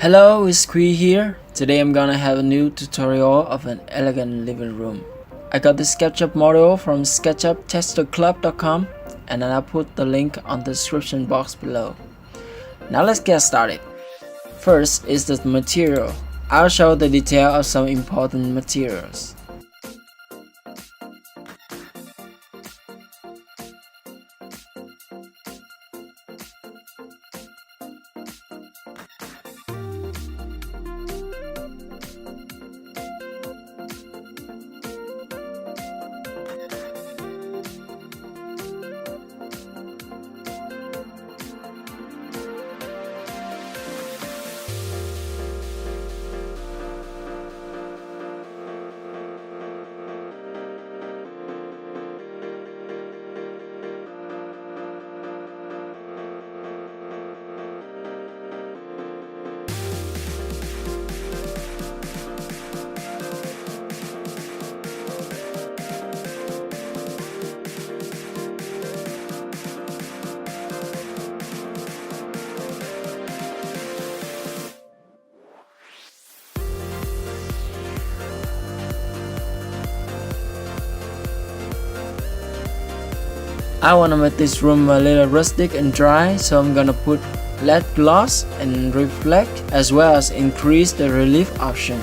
Hello, it's Kui here. Today I'm gonna have a new tutorial of an elegant living room. I got the SketchUp model from sketchuptesterclub.com and then I'll put the link on the description box below. Now let's get started. First is the material. I'll show the detail of some important materials. I wanna make this room a little rustic and dry, so I'm gonna put LED gloss and reflect as well as increase the relief option.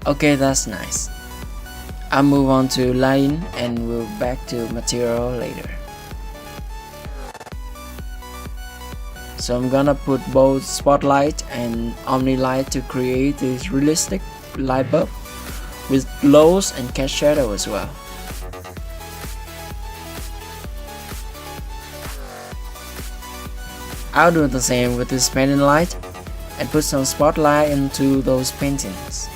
Okay, that's nice. I'll move on to lighting and we'll back to material later. So I'm gonna put both spotlight and omni light to create this realistic light bulb with glows and cast shadow as well. I'll do the same with this painting light and put some spotlight into those paintings.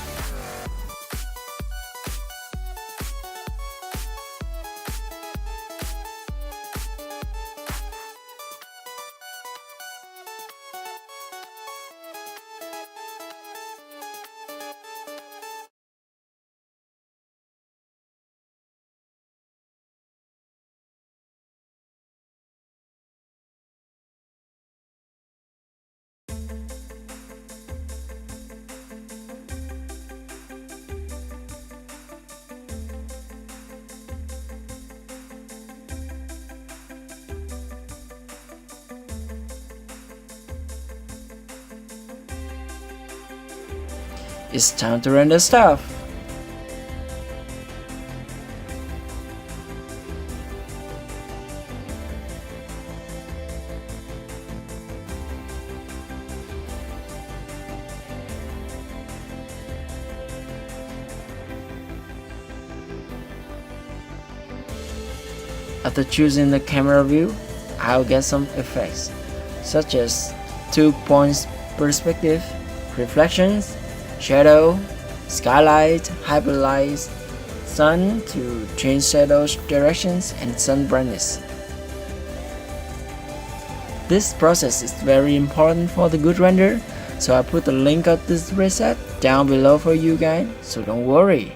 It's time to render stuff. After choosing the camera view, I'll get some effects, such as 2 points perspective, reflections, shadow, skylight, hyperlights, sun to change shadows directions, and sun brightness. This process is very important for the good render, so I put the link of this preset down below for you guys, so don't worry.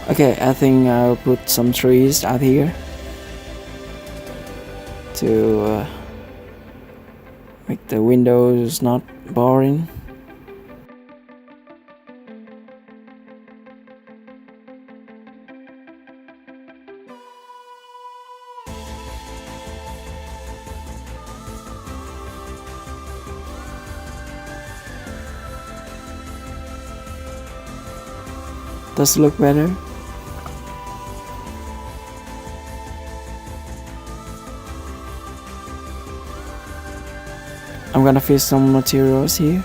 Okay, I think I'll put some trees out here to make the windows not boring. Does it look better? I'm gonna fill some materials here.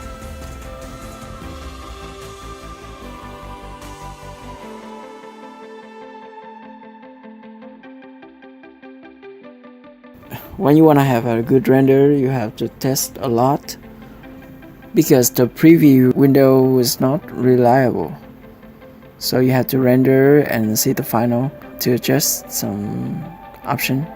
When you wanna have a good render, you have to test a lot because the preview window is not reliable. So you have to render and see the final to adjust some option.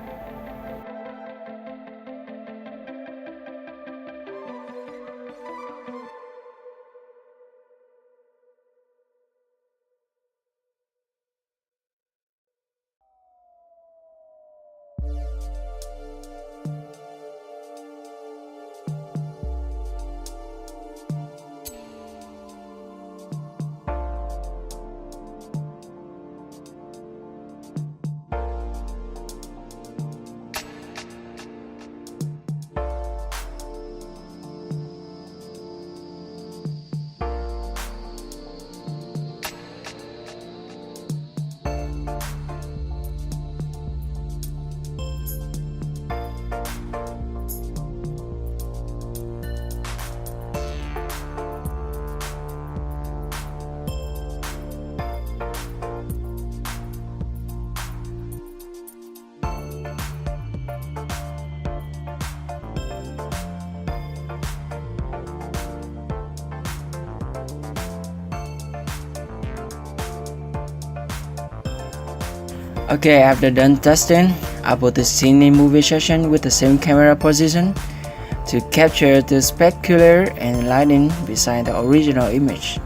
Okay, after done testing, I put the scene in movie session with the same camera position to capture the specular and lighting beside the original image.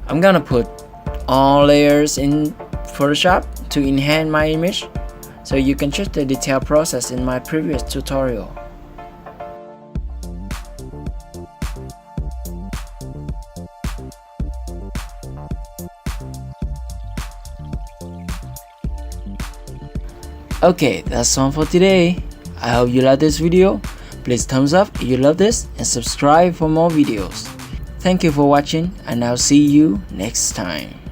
I'm gonna put all layers in Photoshop to enhance my image, so you can check the detailed process in my previous tutorial. Okay, that's all for today. I hope you like this video. Please thumbs up if you love this and subscribe for more videos. Thank you for watching, and I'll see you next time.